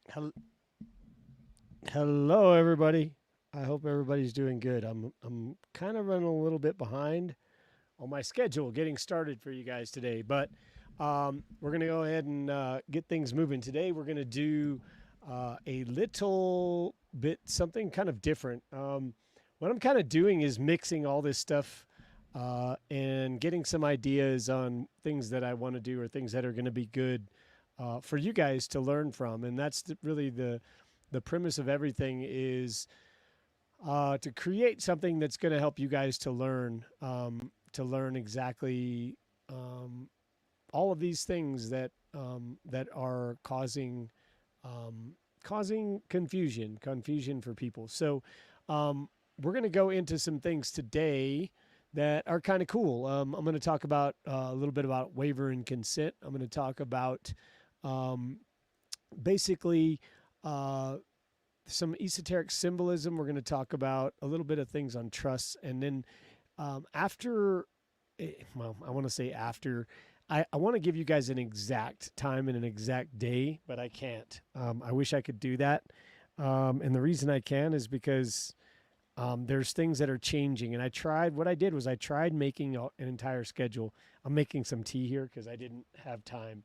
Hel- Hello, everybody. I hope everybody's doing good. I'm kind of running a little bit behind on my schedule getting started for you guys today, but we're gonna go ahead and get things moving. Today, we're gonna do a little bit something kind of different. What I'm kind of doing is mixing all this stuff and getting some ideas on things that I want to do or things that are going to be good for you guys to learn from, and that's really the premise of everything is to create something that's going to help you guys to learn exactly all of these things that are causing confusion for people. So we're going to go into some things today that are kind of cool. I'm going to talk about a little bit about waiver and consent. I'm going to talk about um, basically uh, some esoteric symbolism. We're going to talk about a little bit of things on trusts, and then after, well, I want to say after. I want to give you guys an exact time and an exact day, but I can't. I wish I could do that. And the reason I can is because there's things that are changing. And what I did was I tried making an entire schedule. I'm making some tea here because I didn't have time.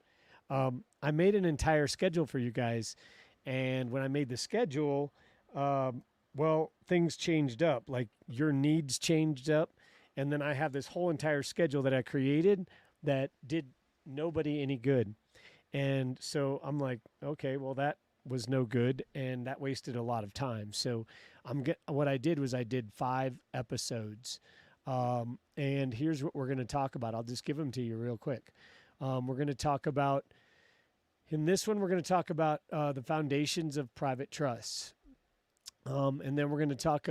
I made an entire schedule for you guys, and when I made the schedule, well, things changed up. Like your needs changed up, and then I have this whole entire schedule that I created that did nobody any good. And so I'm like, okay, well that was no good, and that wasted a lot of time. So what I did was I did 5 episodes, and here's what we're going to talk about. I'll just give them to you real quick. We're going to talk about in this one, we're going to talk about the foundations of private trusts. And then we're going to talk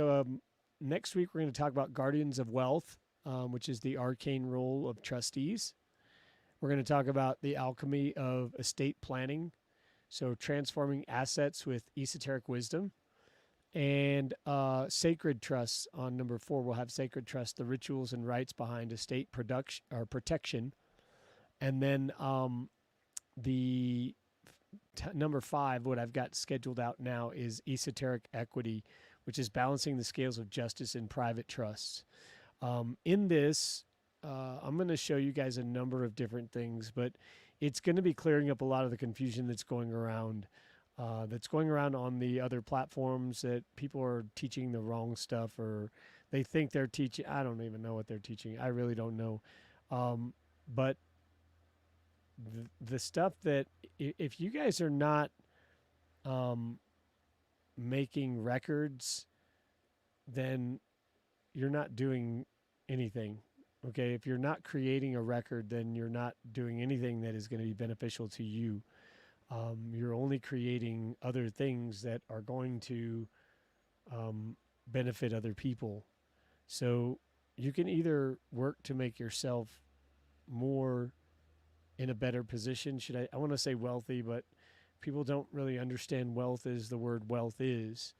next week, we're going to talk about guardians of wealth, which is the arcane role of trustees. We're going to talk about the alchemy of estate planning, so transforming assets with esoteric wisdom. And sacred trusts on number 4, we'll have sacred trust, the rituals and rites behind estate production or protection. And then the number 5, what I've got scheduled out now is esoteric equity, which is balancing the scales of justice in private trusts. In this, I'm going to show you guys a number of different things, but it's going to be clearing up a lot of the confusion that's going around. That's going around on the other platforms that people are teaching the wrong stuff, or they think they're teaching. I don't even know what they're teaching. I really don't know. But the stuff that if you guys are not um, making records, then you're not doing anything. Okay, if you're not creating a record, then you're not doing anything that is going to be beneficial to you. You're only creating other things that are going to um, benefit other people. So you can either work to make yourself more in a better position. I want to say wealthy, but people don't really understand wealth as the word wealth is.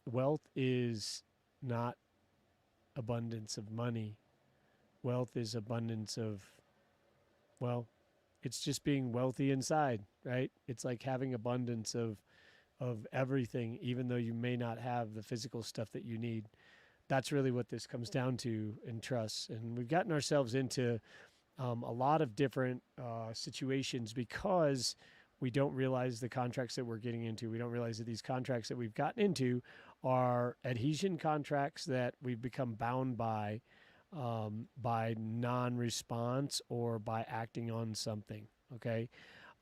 Wealth is not abundance of money. Wealth is abundance of, well, it's just being wealthy inside, right? It's like having abundance of everything, even though you may not have the physical stuff that you need. That's really what this comes down to in trust. And we've gotten ourselves into a lot of different situations because we don't realize the contracts that we're getting into. We don't realize that these contracts that we've gotten into are adhesion contracts that we've become bound by non-response or by acting on something. Okay,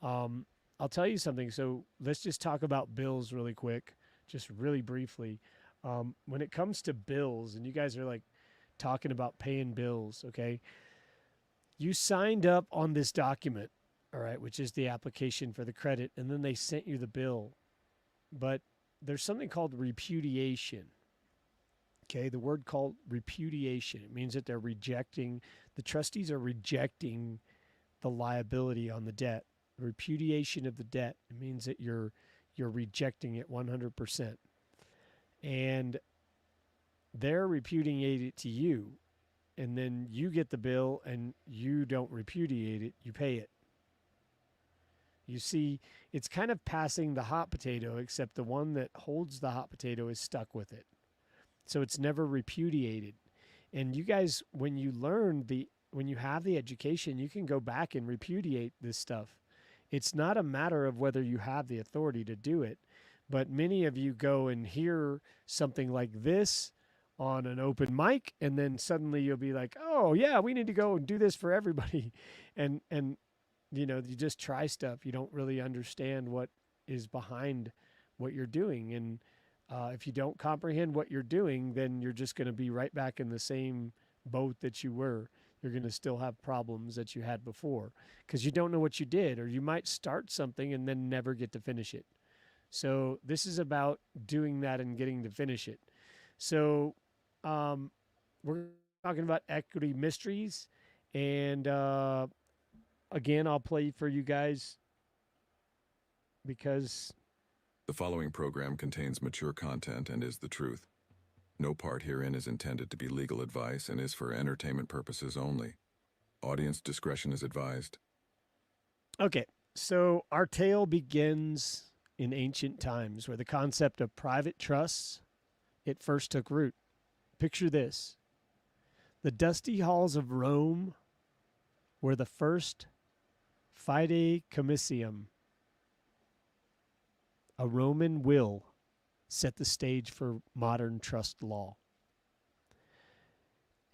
I'll tell you something. So let's just talk about bills really quick, just really briefly. When it comes to bills, and you guys are like talking about paying bills, okay? You signed up on this document, all right, which is the application for the credit, and then they sent you the bill. But there's something called repudiation. Okay, the word called repudiation. It means that the trustees are rejecting the liability on the debt. Repudiation of the debt. It means that you're rejecting it 100%. And they're repudiating it to you. And then you get the bill and you don't repudiate it, you pay it. You see, it's kind of passing the hot potato, except the one that holds the hot potato is stuck with it. So it's never repudiated. And you guys, when you have the education, you can go back and repudiate this stuff. It's not a matter of whether you have the authority to do it, but many of you go and hear something like this on an open mic, and then suddenly you'll be like, oh yeah, we need to go and do this for everybody. And you know, you just try stuff. You don't really understand what is behind what you're doing. And if you don't comprehend what you're doing, then you're just going to be right back in the same boat that you were. You're going to still have problems that you had before because you don't know what you did, or you might start something and then never get to finish it. So this is about doing that and getting to finish it. So we're talking about equity mysteries, and again, I'll play for you guys because the following program contains mature content and is the truth. No part herein is intended to be legal advice and is for entertainment purposes only. Audience discretion is advised. Okay, so our tale begins in ancient times where the concept of private trusts, it first took root. Picture this. The dusty halls of Rome were the first fide commissarium. A Roman will set the stage for modern trust law.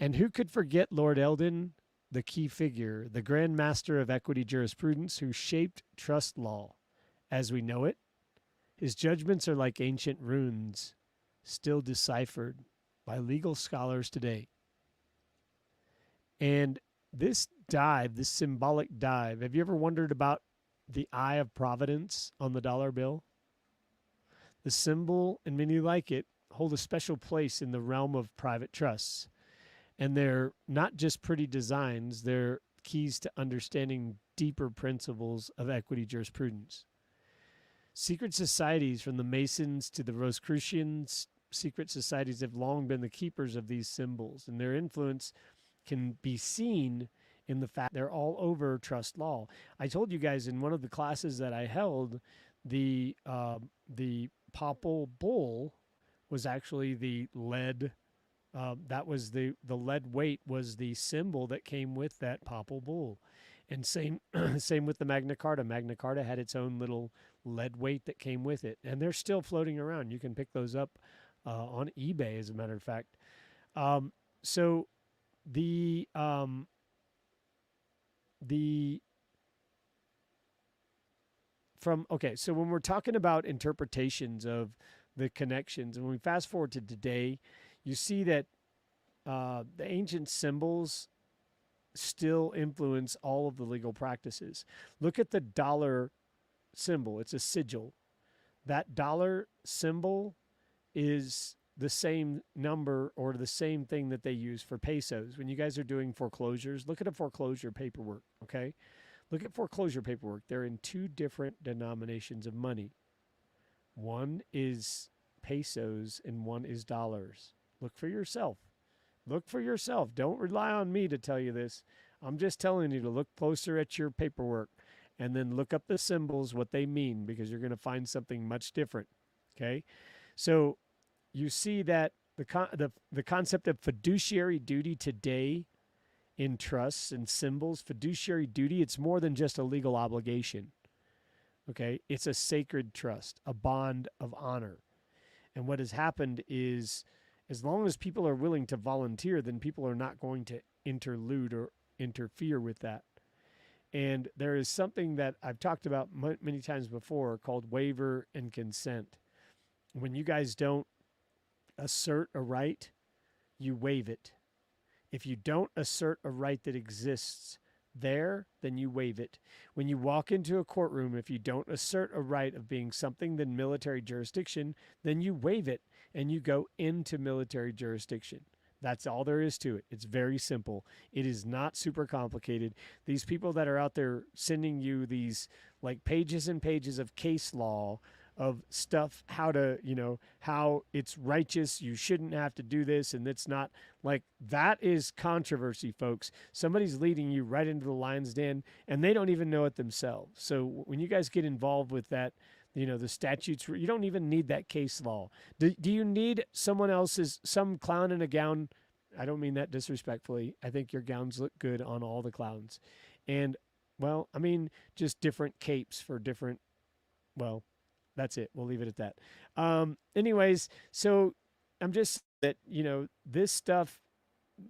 And who could forget Lord Eldon, the key figure, the grand master of equity jurisprudence who shaped trust law as we know it? His judgments are like ancient runes, still deciphered by legal scholars today. And this dive, this symbolic dive, have you ever wondered about the eye of providence on the dollar bill? The symbol, and many like it, hold a special place in the realm of private trusts. And they're not just pretty designs, they're keys to understanding deeper principles of equity jurisprudence. Secret societies, from the Masons to the Rosicrucians, secret societies have long been the keepers of these symbols, and their influence can be seen in the fact they're all over trust law. I told you guys in one of the classes that I held, the papal bull was actually the lead. That was the lead weight was the symbol that came with that papal bull, and same with the Magna Carta. Magna Carta had its own little lead weight that came with it, and they're still floating around. You can pick those up on eBay, as a matter of fact. So the so when we're talking about interpretations of the connections, and when we fast forward to today, you see that the ancient symbols still influence all of the legal practices. Look at the dollar symbol. It's a sigil. That dollar symbol is the same number or the same thing that they use for pesos. When you guys are doing foreclosures, look at a foreclosure paperwork, okay? Look at foreclosure paperwork. They're in two different denominations of money. One is pesos and one is dollars. Look for yourself. Look for yourself. Don't rely on me to tell you this. I'm just telling you to look closer at your paperwork and then look up the symbols, what they mean, because you're going to find something much different, okay? So you see that the concept of fiduciary duty today in trusts and symbols, fiduciary duty, it's more than just a legal obligation, okay? It's a sacred trust, a bond of honor. And what has happened is, as long as people are willing to volunteer, then people are not going to interlude or interfere with that. And there is something that I've talked about many times before called waiver and consent. When you guys don't assert a right, you waive it. If you don't assert a right that exists there, then you waive it. When you walk into a courtroom, if you don't assert a right of being something than military jurisdiction, then you waive it and you go into military jurisdiction. That's all there is to it. It's very simple. It is not super complicated. These people that are out there sending you these like pages and pages of case law of stuff, how to, how it's righteous, you shouldn't have to do this, and it's not. Like, that is controversy, folks. Somebody's leading you right into the lion's den, and they don't even know it themselves. So when you guys get involved with that, the statutes, you don't even need that case law. Do you need someone else's, some clown in a gown? I don't mean that disrespectfully. I think your gowns look good on all the clowns. And, well, I mean, just different capes for different, well, that's it. We'll leave it at that. Anyways, so I'm just that, this stuff,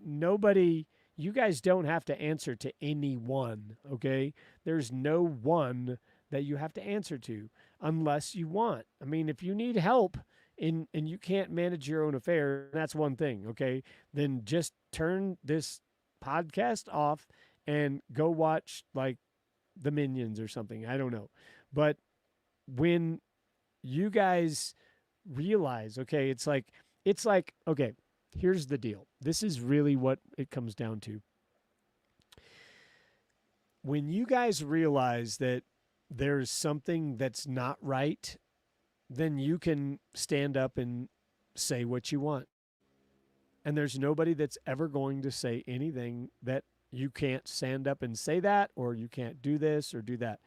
nobody, you guys don't have to answer to anyone, okay? There's no one that you have to answer to unless you want. I mean, if you need help and you can't manage your own affair, that's one thing, okay? Then just turn this podcast off and go watch like the Minions or something. I don't know. But when you guys realize, okay, it's like, okay, here's the deal. This is really what it comes down to. When you guys realize that there's something that's not right, then you can stand up and say what you want. And there's nobody that's ever going to say anything that you can't stand up and say that, or you can't do this or do that.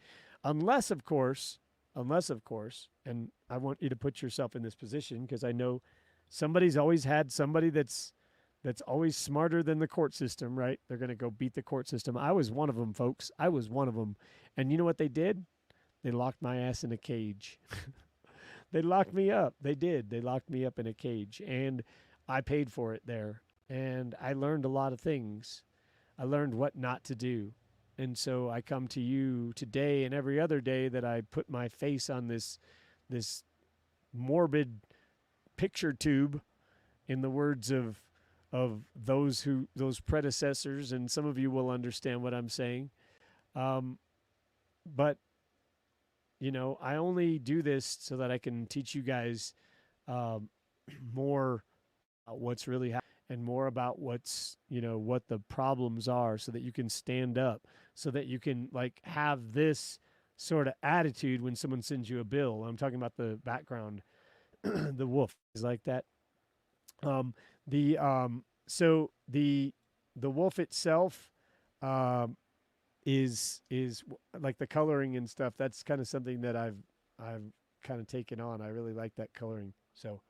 Unless, of course, and I want you to put yourself in this position, because I know somebody's always had somebody that's always smarter than the court system, right? They're going to go beat the court system. I was one of them, folks. I was one of them. And you know what they did? They locked my ass in a cage. They locked me up. They did. They locked me up in a cage, and I paid for it there. And I learned a lot of things. I learned what not to do. And so I come to you today and every other day that I put my face on this morbid picture tube, in the words of those predecessors, and some of you will understand what I'm saying. But I only do this so that I can teach you guys more about what's really happening, and more about what's, what the problems are, so that you can stand up, so that you can like have this sort of attitude when someone sends you a bill. I'm talking about the background, the wolf is like that. So the wolf itself, is like the coloring and stuff. That's kind of something that I've kind of taken on. I really like that coloring. So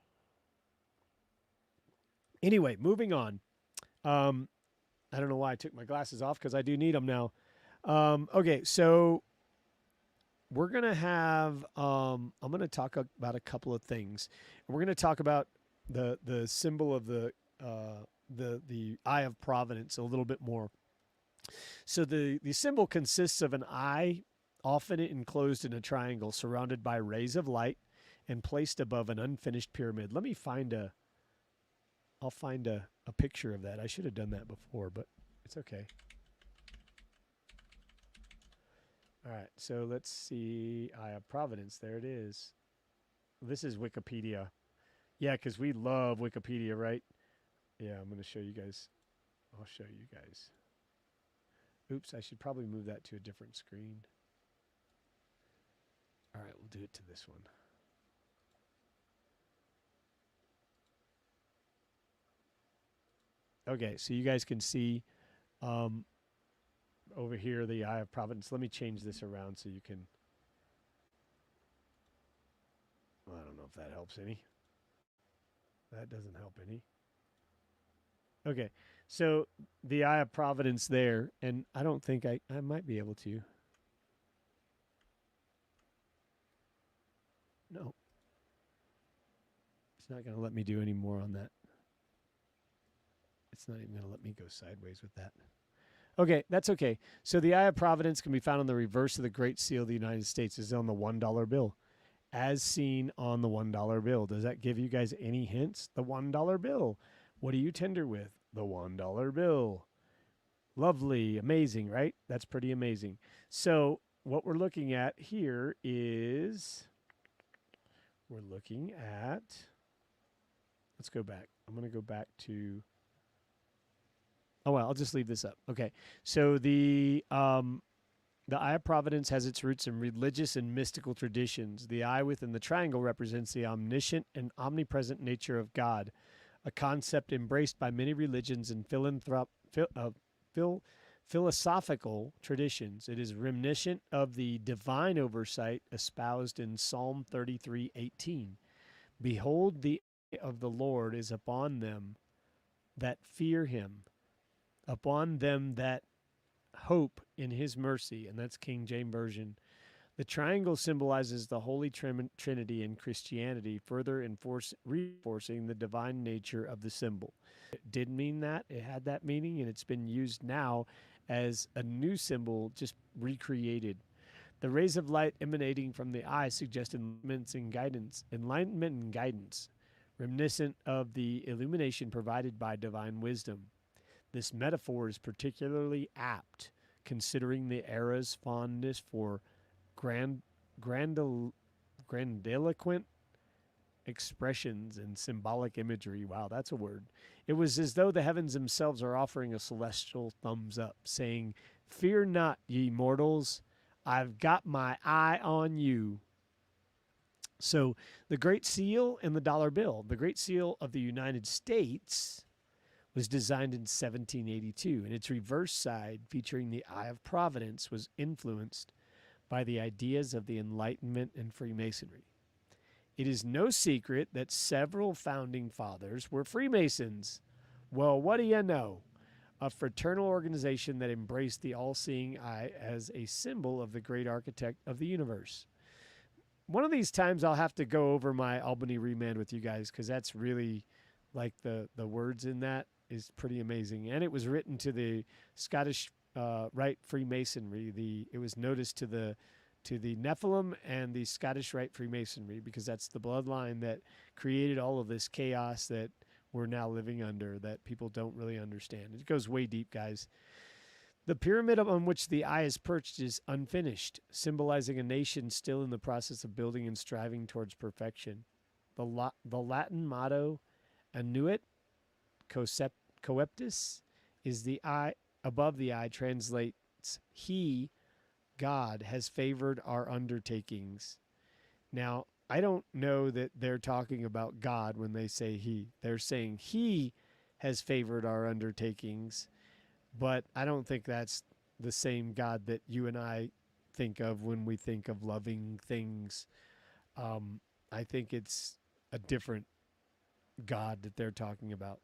anyway, moving on. I don't know why I took my glasses off, because I do need them now. Okay, so we're gonna have. I'm gonna talk about a couple of things. We're gonna talk about the symbol of the eye of providence a little bit more. So the symbol consists of an eye, often enclosed in a triangle, surrounded by rays of light, and placed above an unfinished pyramid. I'll find a picture of that. I should have done that before, but it's okay. All right, so let's see. Eye of Providence. There it is. This is Wikipedia. Yeah, because we love Wikipedia, right? Yeah, I'm going to show you guys. I'll show you guys. Oops, I should probably move that to a different screen. All right, we'll do it to this one. Okay, so you guys can see over here the Eye of Providence. Let me change this around so you can... Well, I don't know if that helps any. That doesn't help any. Okay, so the Eye of Providence there, and I don't think I might be able to. No. It's not going to let me do any more on that. It's not even going to let me go sideways with that. Okay, that's okay. So the Eye of Providence can be found on the reverse of the Great Seal of the United States. It's on the $1 bill, as seen on the $1 bill. Does that give you guys any hints? The $1 bill. What do you tender with? The $1 bill. Lovely, amazing, right? That's pretty amazing. So what we're looking at here is, we're looking at, let's go back. I'm going to go back to, oh, well, I'll just leave this up. Okay, so the The Eye of Providence has its roots in religious and mystical traditions. The eye within the triangle represents the omniscient and omnipresent nature of God, a concept embraced by many religions and phil- philosophical traditions. It is reminiscent of the divine oversight espoused in Psalm 33:18. Behold, the eye of the Lord is upon them that fear him, upon them that hope in his mercy. And that's King James Version. The triangle symbolizes the Holy Trinity in Christianity, further reinforcing the divine nature of the symbol. It did mean that. It had that meaning, and it's been used now as a new symbol, just recreated. The rays of light emanating from the eye suggest enlightenment and guidance, reminiscent of the illumination provided by divine wisdom. This metaphor is particularly apt, considering the era's fondness for grandiloquent expressions and symbolic imagery. Wow, that's a word. It was as though the heavens themselves are offering a celestial thumbs up, saying, "Fear not, ye mortals, I've got my eye on you." So the Great Seal and the dollar bill. The Great Seal of the United States was designed in 1782, and its reverse side, featuring the Eye of Providence, was influenced by the ideas of the Enlightenment and Freemasonry. It is no secret that several founding fathers were Freemasons. Well, what do you know? A fraternal organization that embraced the all-seeing eye as a symbol of the great architect of the universe. One of these times I'll have to go over my Albany remand with you guys, because that's really, like, the words in that is pretty amazing. And it was written to the Scottish Rite Freemasonry. It was noticed to the Nephilim and the Scottish Rite Freemasonry, because that's the bloodline that created all of this chaos that we're now living under, that people don't really understand. It goes way deep, guys. The pyramid on which the eye is perched is unfinished, symbolizing a nation still in the process of building and striving towards perfection. The Latin motto, "Annuit coeptis," is the eye above the eye, translates "He, God, has favored our undertakings." Now, I don't know that they're talking about God when they say He. They're saying He has favored our undertakings, but I don't think that's the same God that you and I think of when we think of loving things. I think it's a different God that they're talking about.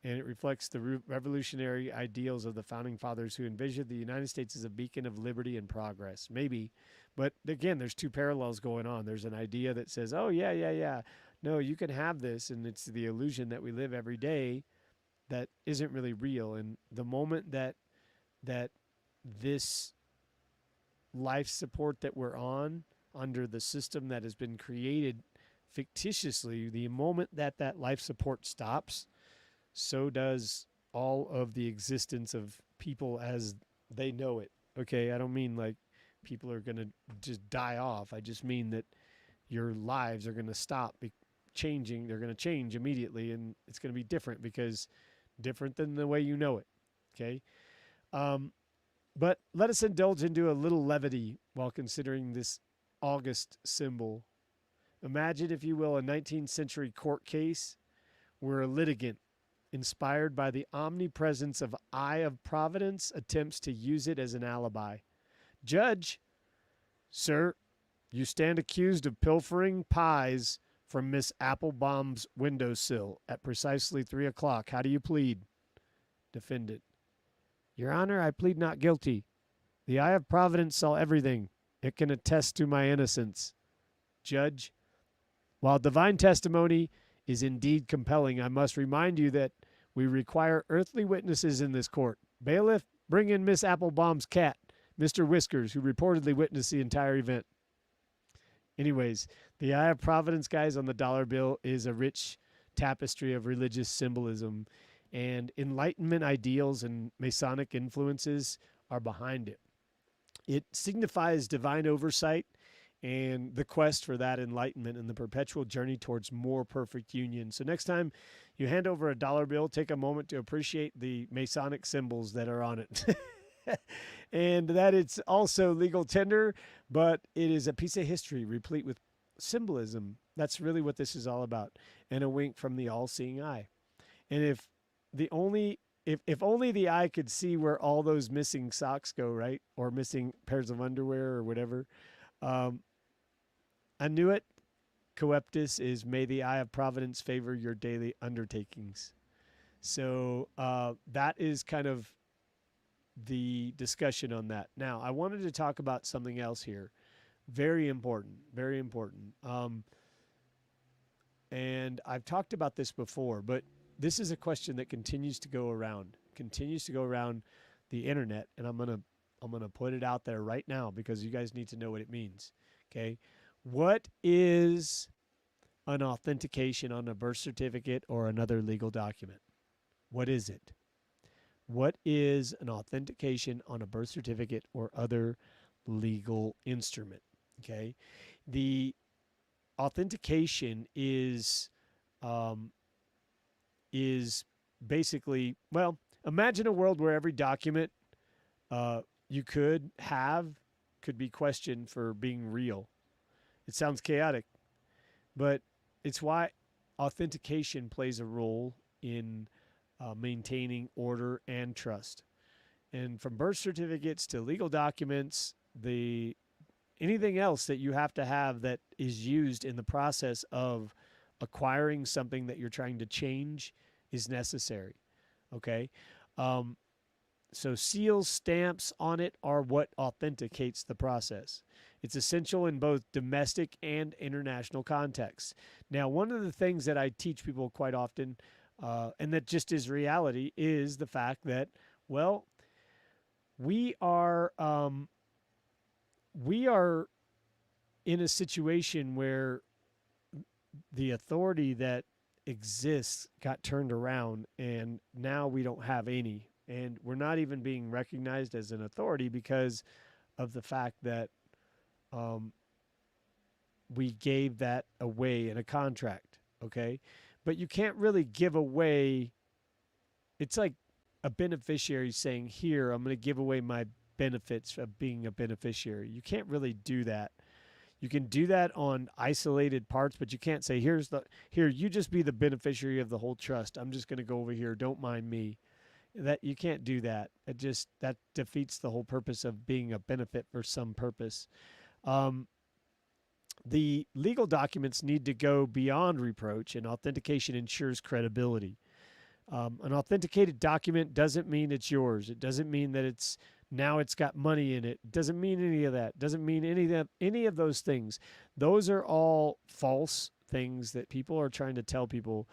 And it reflects the revolutionary ideals of the founding fathers who envisioned the United States as a beacon of liberty and progress. Maybe. But again, there's two parallels going on. There's an idea that says, oh, yeah. No, you can have this, and it's the illusion that we live every day that isn't really real. And the moment that this life support that we're on under the system that has been created fictitiously, the moment that life support stops, so does all of the existence of people as they know it. Okay, I don't mean like people are going to just die off. I just mean that your lives are going to stop changing. They're going to change immediately, and it's going to be different, because different than the way you know it. Okay? But let us indulge into a little levity while considering this August symbol. Imagine, if you will, a 19th century court case where a litigant, inspired by the omnipresence of Eye of Providence, attempts to use it as an alibi. Judge, sir, you stand accused of pilfering pies from Miss Applebaum's windowsill at precisely 3 o'clock. How do you plead? Defendant, Your Honor, I plead not guilty. The Eye of Providence saw everything. It can attest to my innocence. Judge, while divine testimony is indeed compelling, I must remind you that we require earthly witnesses in this court. Bailiff, bring in Miss Applebaum's cat, Mr. Whiskers, who reportedly witnessed the entire event. Anyways, the Eye of Providence, guys, on the dollar bill is a rich tapestry of religious symbolism, and Enlightenment ideals and Masonic influences are behind it. It signifies divine oversight and the quest for that enlightenment and the perpetual journey towards more perfect union. So next time you hand over a dollar bill, take a moment to appreciate the Masonic symbols that are on it. and that it's also legal tender, but it is a piece of history replete with symbolism. That's really what this is all about, and a wink from the all-seeing eye. And if the only if only the eye could see where all those missing socks go, right, or missing pairs of underwear or whatever. Um, I knew it. Coeptus is may the eye of providence favor your daily undertakings. So that is kind of the discussion on that. Now, I wanted to talk about something else here. Very important, very important. And I've talked about this before, but this is a question that continues to go around the internet, and I'm gonna put it out there right now because you guys need to know what it means. Okay, what is an authentication on a birth certificate or another legal document? What is it? What is an authentication on a birth certificate or other legal instrument? Okay, the authentication um, is basically, well, imagine a world where every document you could have could be questioned for being real. It sounds chaotic, but it's why authentication plays a role in maintaining order and trust. And from birth certificates to legal documents, the anything else that you have to have that is used in the process of acquiring something that you're trying to change is necessary. Okay. Um, so seals, stamps on it are what authenticates the process. It's essential in both domestic and international contexts. Now, one of the things that I teach people quite often, and that just is reality, is the fact that, well, we are um, we are in a situation where the authority that exists got turned around, and now we don't have any, and we're not even being recognized as an authority because of the fact that um, we gave that away in a contract. Okay, but you can't really give away. It's like a beneficiary saying, here, I'm going to give away my benefits of being a beneficiary. You can't really do that. You can do that on isolated parts, but you can't say, here, you just be the beneficiary of the whole trust. I'm just going to go over here. Don't mind me. That you can't do that. That defeats the whole purpose of being a benefit for some purpose. Um, the legal documents need to go beyond reproach, and authentication ensures credibility. An authenticated document doesn't mean it's yours. It doesn't mean that it's got money in it. It doesn't mean any of that. It doesn't mean any of those things. Those are all false things that people are trying to tell people.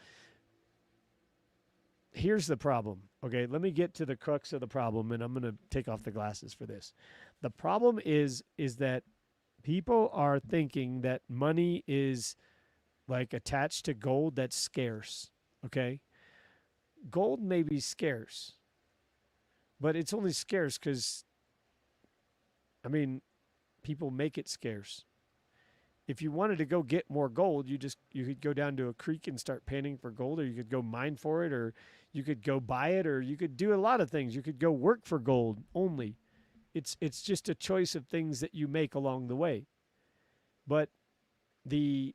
Here's the problem. Okay, let me get to the crux of the problem, and I'm going to take off the glasses for this. The problem is that people are thinking that money is like attached to gold that's scarce. Okay, gold may be scarce, but it's only scarce because, I mean, people make it scarce. If you wanted to go get more gold, you could go down to a creek and start panning for gold, or you could go mine for it, or you could go buy it, or you could do a lot of things. You could go work for gold only. It's just a choice of things that you make along the way. But the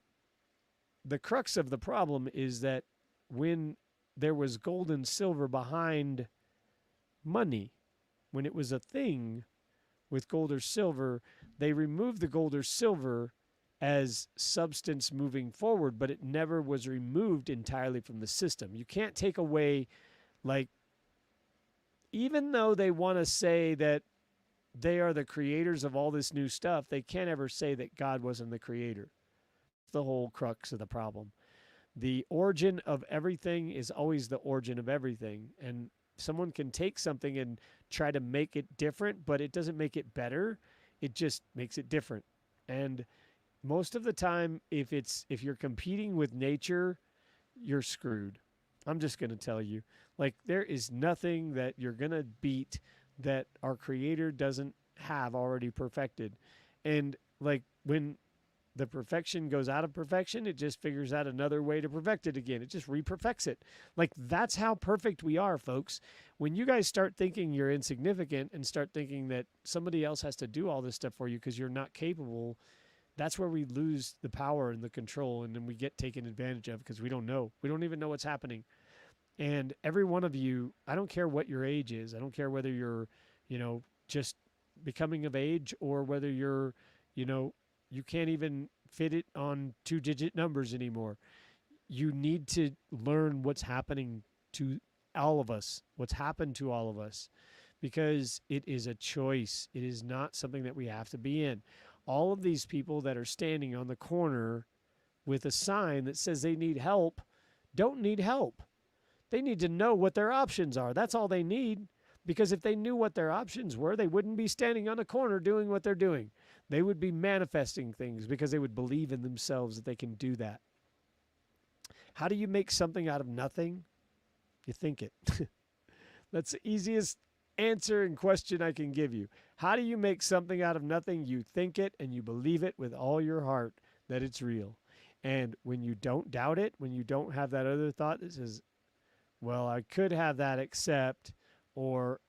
the crux of the problem is that when there was gold and silver behind money, when it was a thing with gold or silver, they removed the gold or silver as substance moving forward, but it never was removed entirely from the system. You can't take away, like, even though they want to say that they are the creators of all this new stuff, they can't ever say that God wasn't the creator. It's the whole crux of the problem. The origin of everything is always the origin of everything. And someone can take something and try to make it different, but it doesn't make it better. It just makes it different. And most of the time, if you're competing with nature, you're screwed. I'm just going to tell you. Like, there is nothing that you're going to beat that our creator doesn't have already perfected. And like, when the perfection goes out of perfection, it just figures out another way to perfect it again. It just reperfects it. Like, that's how perfect we are, folks. When you guys start thinking you're insignificant and start thinking that somebody else has to do all this stuff for you because you're not capable, that's where we lose the power and the control, and then we get taken advantage of because we don't know. We don't even know what's happening. And every one of you, I don't care what your age is. I don't care whether you're, just becoming of age or whether you're, you can't even fit it on 2-digit numbers anymore. You need to learn what's happening to all of us, what's happened to all of us, because it is a choice. It is not something that we have to be in. All of these people that are standing on the corner with a sign that says they need help don't need help. They need to know what their options are. That's all they need. Because if they knew what their options were, they wouldn't be standing on a corner doing what they're doing. They would be manifesting things because they would believe in themselves that they can do that. How do you make something out of nothing? You think it. That's the easiest answer and question I can give you. How do you make something out of nothing? You think it and you believe it with all your heart that it's real. And when you don't doubt it, when you don't have that other thought that says, well, I could have that except, or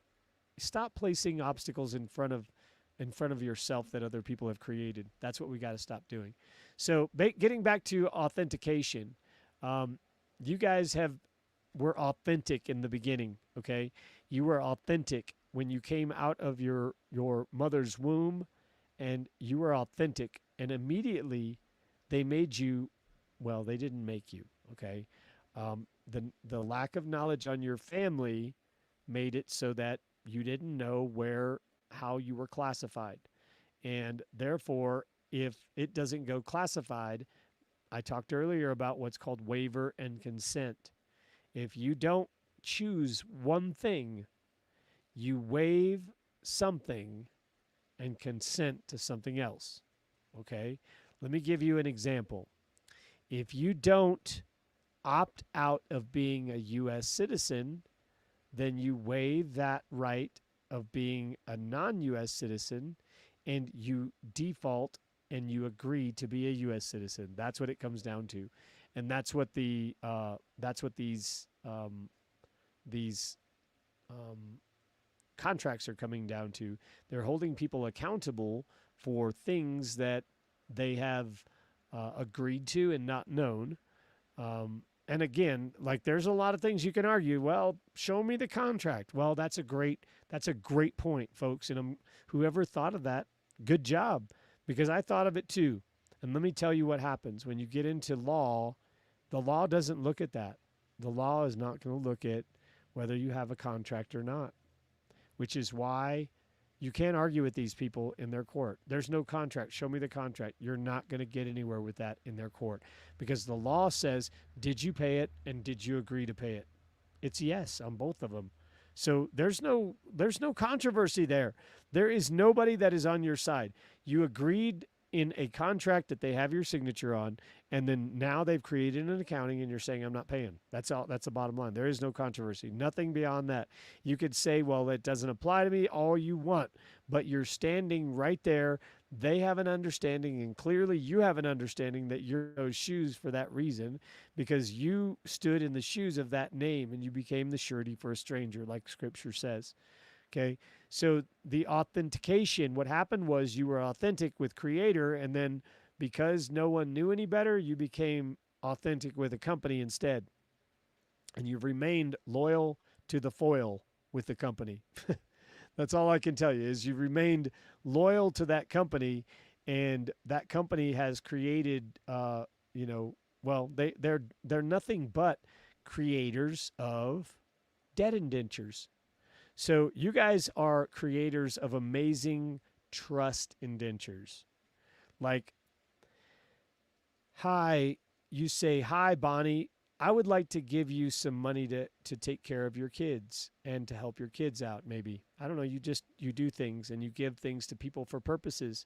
stop placing obstacles in front of yourself that other people have created. That's what we got to stop doing. So getting back to authentication, you guys were authentic in the beginning. Okay, you were authentic when you came out of your mother's womb, and you were authentic. And immediately, they made you. Well, they didn't make you. Okay, the lack of knowledge on your family made it so that you didn't know how you were classified. And therefore, if it doesn't go classified, I talked earlier about what's called waiver and consent. If you don't choose one thing, you waive something and consent to something else. Okay? Let me give you an example. If you don't opt out of being a U.S. citizen, then you waive that right of being a non-U.S. citizen, and you default and you agree to be a U.S. citizen. That's what it comes down to, and that's what these contracts are coming down to. They're holding people accountable for things that they have agreed to and not known. And again, like, there's a lot of things you can argue. Well, show me the contract. Well, that's a great point, folks. And whoever thought of that, good job, because I thought of it too. And let me tell you what happens when you get into law. The law doesn't look at that. The law is not going to look at whether you have a contract or not, which is why you can't argue with these people in their court. There's no contract. Show me the contract. You're not going to get anywhere with that in their court, because the law says, did you pay it and did you agree to pay it? It's yes on both of them. So there's no controversy there. There is nobody that is on your side. You agreed in a contract that they have your signature on, and then now they've created an accounting and you're saying, I'm not paying. That's all. That's the bottom line. There is no controversy. Nothing beyond that. You could say, well, it doesn't apply to me, all you want, but you're standing right there. They have an understanding, and clearly you have an understanding that you're in those shoes for that reason, because you stood in the shoes of that name and you became the surety for a stranger, like Scripture says. Okay, so the authentication, what happened was you were authentic with Creator, and then because no one knew any better, you became authentic with a company instead. And you've remained loyal to the foil with the company. That's all I can tell you, is you've remained loyal to that company, and that company has created, well, they're nothing but creators of debt indentures. So you guys are creators of amazing trust indentures. Like, hi, you say, hi, Bonnie, I would like to give you some money to take care of your kids and to help your kids out, maybe. I don't know, you do things and you give things to people for purposes.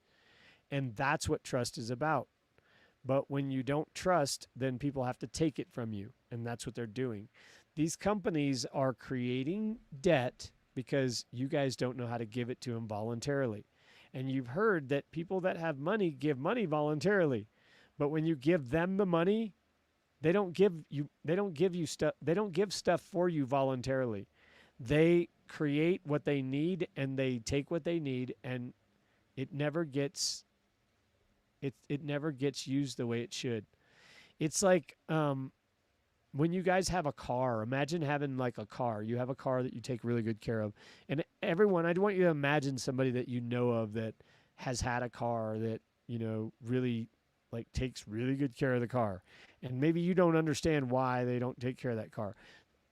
And that's what trust is about. But when you don't trust, then people have to take it from you. And that's what they're doing. These companies are creating debt because you guys don't know how to give it to them voluntarily. And you've heard that people that have money give money voluntarily. But when you give them the money, they don't give you stuff, they don't give stuff for you voluntarily. They create what they need and they take what they need, and it never gets it never gets used the way it should. It's like when you guys have a car, imagine having like a car. You have a car that you take really good care of. And everyone, I want you to imagine somebody that you know of that has had a car that, really like takes really good care of the car. And maybe you don't understand why they don't take care of that car.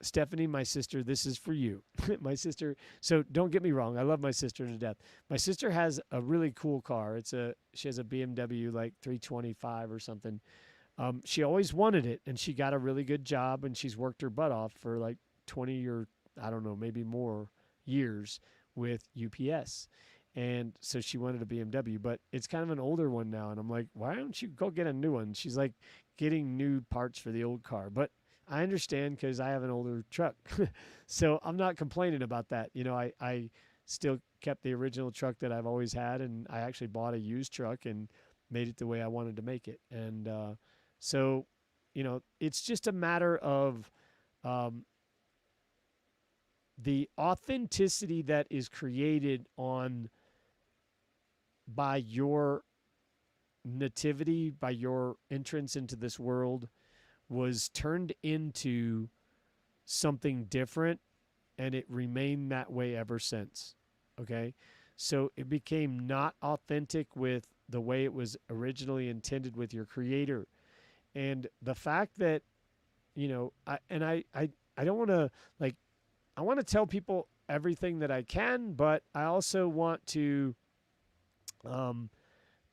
Stephanie, my sister, this is for you. My sister, so don't get me wrong, I love my sister to death. My sister has a really cool car. She has a BMW like 325 or something. She always wanted it, and she got a really good job, and she's worked her butt off for like 20 or I don't know, maybe more years with UPS. And so she wanted a BMW, but it's kind of an older one now. And I'm like, why don't you go get a new one? She's like getting new parts for the old car. But I understand because I have an older truck. So I'm not complaining about that. I still kept the original truck that I've always had, and I actually bought a used truck and made it the way I wanted to make it. And so, it's just a matter of um, the authenticity that is created on by your nativity, by your entrance into this world, was turned into something different, and it remained that way ever since. Okay. So it became not authentic with the way it was originally intended with your creator. And the fact that, I don't want to like, I want to tell people everything that I can, but I also want to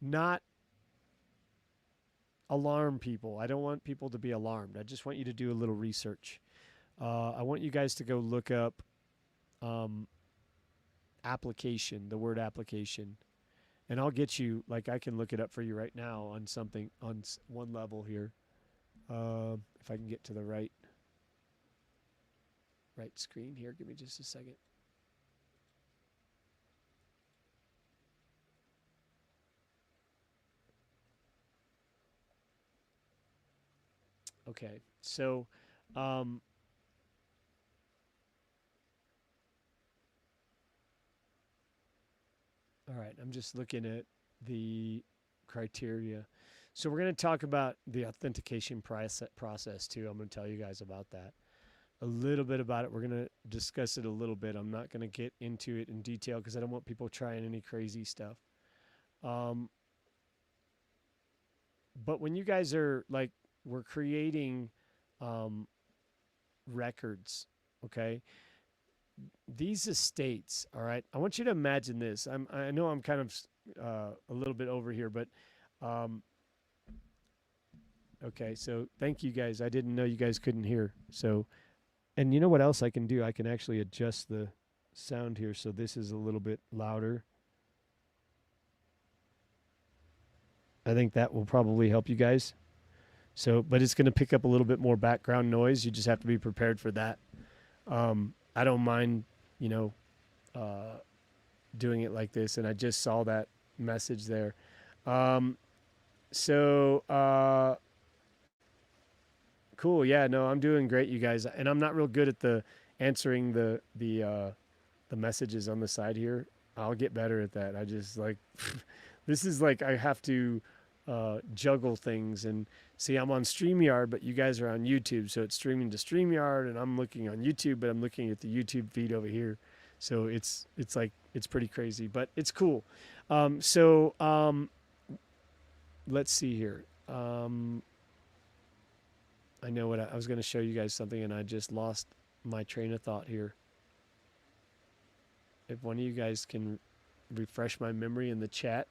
not alarm people. I don't want people to be alarmed. I just want you to do a little research. I want you guys to go look up application, the word application. And I'll get you, like, I can look it up for you right now on something, on one level here. If I can get to the right screen here. Give me just a second. Okay, so all right, I'm just looking at the criteria. So we're going to talk about the authentication process too. I'm going to tell you guys about that. A little bit about it. We're going to discuss it a little bit. I'm not going to get into it in detail because I don't want people trying any crazy stuff. But when you guys are like, we're creating records, okay? These estates, all right? I want you to imagine this. I know I'm kind of a little bit over here, but okay, so thank you guys. I didn't know you guys couldn't hear. So, and you know what else I can do? I can actually adjust the sound here so this is a little bit louder. I think that will probably help you guys. So, but it's going to pick up a little bit more background noise. You just have to be prepared for that. I don't mind, doing it like this. And I just saw that message there. So, cool. Yeah, no, I'm doing great, you guys. And I'm not real good at the answering the messages on the side here. I'll get better at that. I just like, this is like, I have to juggle things. And see, I'm on StreamYard, but you guys are on YouTube. So it's streaming to StreamYard, and I'm looking on YouTube, but I'm looking at the YouTube feed over here. So it's like, it's pretty crazy, but it's cool. Let's see here. I know what I was going to show you guys something, and I just lost my train of thought here. If one of you guys can refresh my memory in the chat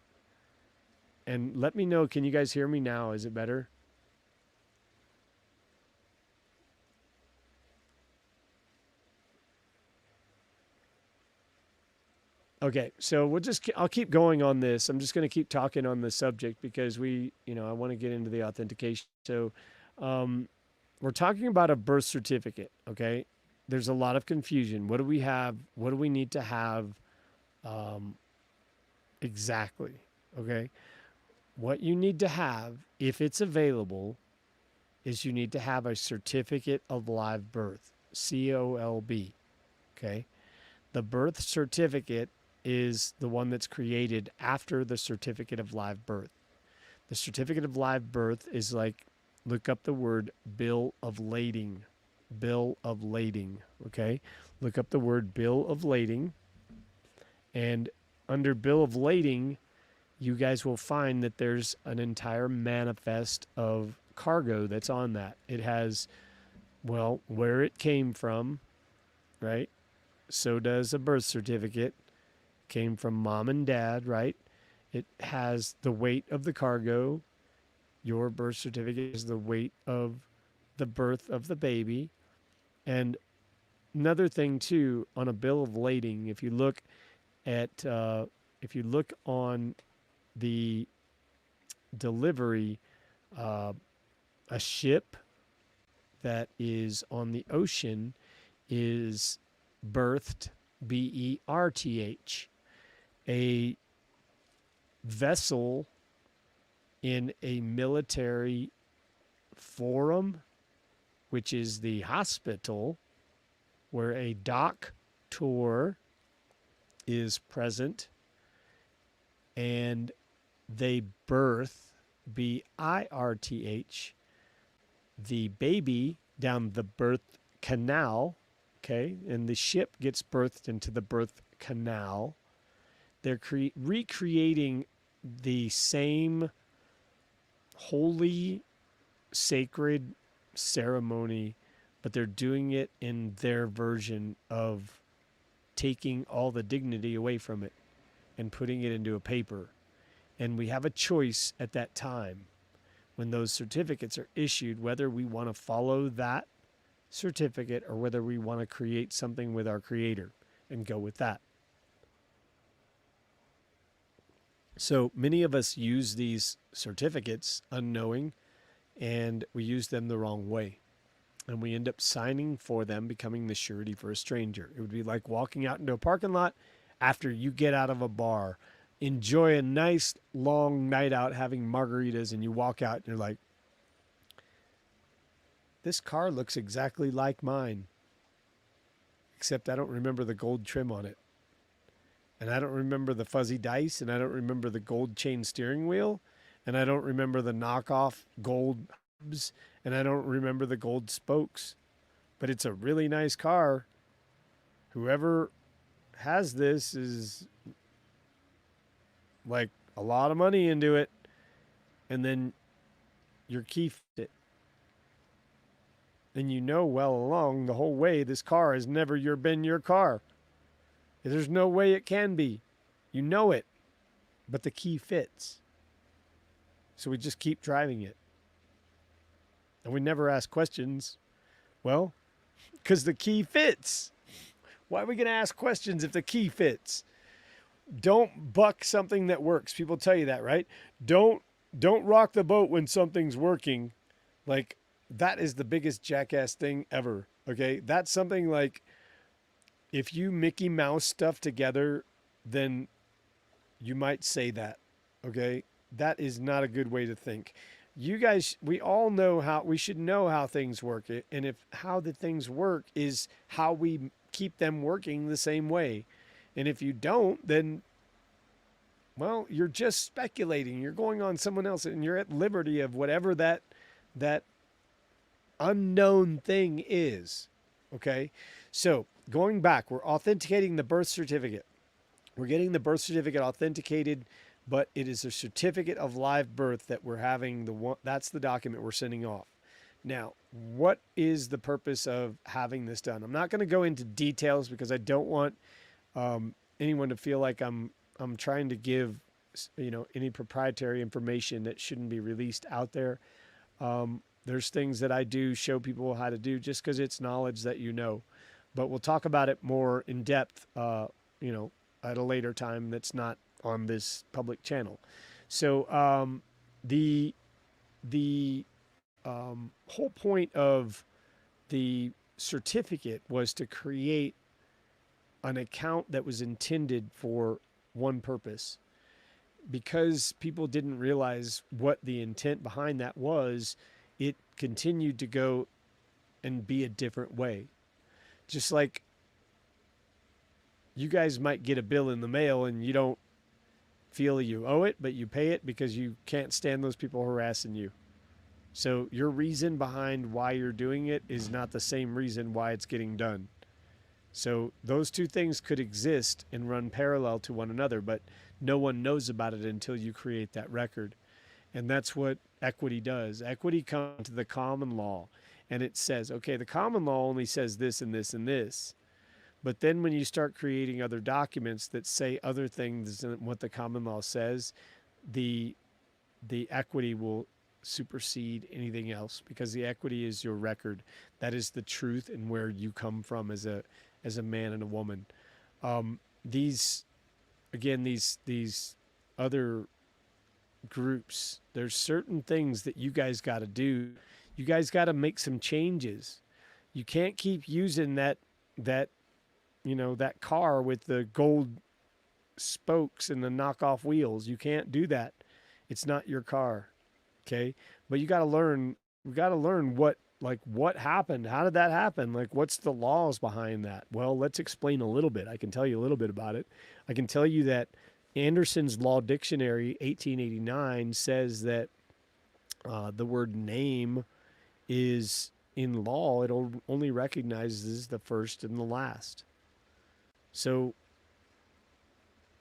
and let me know, can you guys hear me now? Is it better? Okay, so I'll keep going on this. I'm just going to keep talking on the subject because I want to get into the authentication. So, we're talking about a birth certificate, okay? There's a lot of confusion. What do we have? What do we need to have Exactly. Okay. What you need to have, if it's available, is you need to have a certificate of live birth, COLB. Okay. The birth certificate is the one that's created after the certificate of live birth. The certificate of live birth is like, look up the word bill of lading. Bill of lading. Okay. Look up the word bill of lading. And under bill of lading, you guys will find that there's an entire manifest of cargo that's on that. It has, well, where it came from, right? So does a birth certificate. Came from mom and dad, right? It has the weight of the cargo. Your birth certificate is the weight of the birth of the baby. And another thing too, on a bill of lading, if you look at, if you look on the delivery, uh, a ship that is on the ocean is berthed, BERTH. A vessel in a military forum, which is the hospital, where a doctor is present, and they birth, BIRTH, the baby down the birth canal, okay, and the ship gets birthed into the birth canal. They're recreating the same holy, sacred ceremony, but they're doing it in their version of taking all the dignity away from it and putting it into a paper. And we have a choice at that time when those certificates are issued whether we want to follow that certificate or whether we want to create something with our creator and go with that. So many of us use these certificates unknowing, and we use them the wrong way. And we end up signing for them, becoming the surety for a stranger. It would be like walking out into a parking lot after you get out of a bar, enjoy a nice long night out having margaritas, and you walk out and you're like, this car looks exactly like mine, except I don't remember the gold trim on it. And I don't remember the fuzzy dice, and I don't remember the gold chain steering wheel, and I don't remember the knockoff gold hubs, and I don't remember the gold spokes. But it's a really nice car. Whoever has this is like a lot of money into it, and then your key fit. And you know well along the whole way this car has never been your car. There's no way it can be. You know it, but the key fits. So we just keep driving it. And we never ask questions. Well, because the key fits. Why are we going to ask questions if the key fits? Don't buck something that works. People tell you that, right? Don't rock the boat when something's working. Like, that is the biggest jackass thing ever. Okay? That's something like, if you Mickey Mouse stuff together, then you might say that, okay? That is not a good way to think. You guys, we all know we should know how things work. And if how the things work is how we keep them working the same way. And if you don't, then, well, you're just speculating. You're going on someone else, and you're at liberty of whatever that unknown thing is, okay? So going back, we're authenticating the birth certificate. We're getting the birth certificate authenticated, but it is a certificate of live birth that we're having. That's the document we're sending off. Now, what is the purpose of having this done? I'm not going to go into details because I don't want anyone to feel like I'm trying to give any proprietary information that shouldn't be released out there. There's things that I do show people how to do just because it's knowledge that you know. But we'll talk about it more in depth, at a later time that's not on this public channel. So the whole point of the certificate was to create an account that was intended for one purpose. because people didn't realize what the intent behind that was, it continued to go and be a different way. Just like you guys might get a bill in the mail and you don't feel you owe it, but you pay it because you can't stand those people harassing you. So your reason behind why you're doing it is not the same reason why it's getting done. So those two things could exist and run parallel to one another, but no one knows about it until you create that record. And that's what equity does. Equity comes to the common law and it says, okay, the common law only says this and this and this. But then when you start creating other documents that say other things than what the common law says, the the equity will supersede anything else because the equity is your record. That is the truth and where you come from as a man and a woman. These again these other groups, there's certain things that you guys got to do. You guys got to make some changes. You can't keep using that that car with the gold spokes and the knockoff wheels. You can't do that. It's not your car. Okay? But you got to learn, we got to learn what happened. How did that happen? Like what's the laws behind that? Well, let's explain a little bit. I can tell you a little bit about it. I can tell you that Anderson's Law Dictionary 1889 says that the word name is in law, it only recognizes the first and the last. So,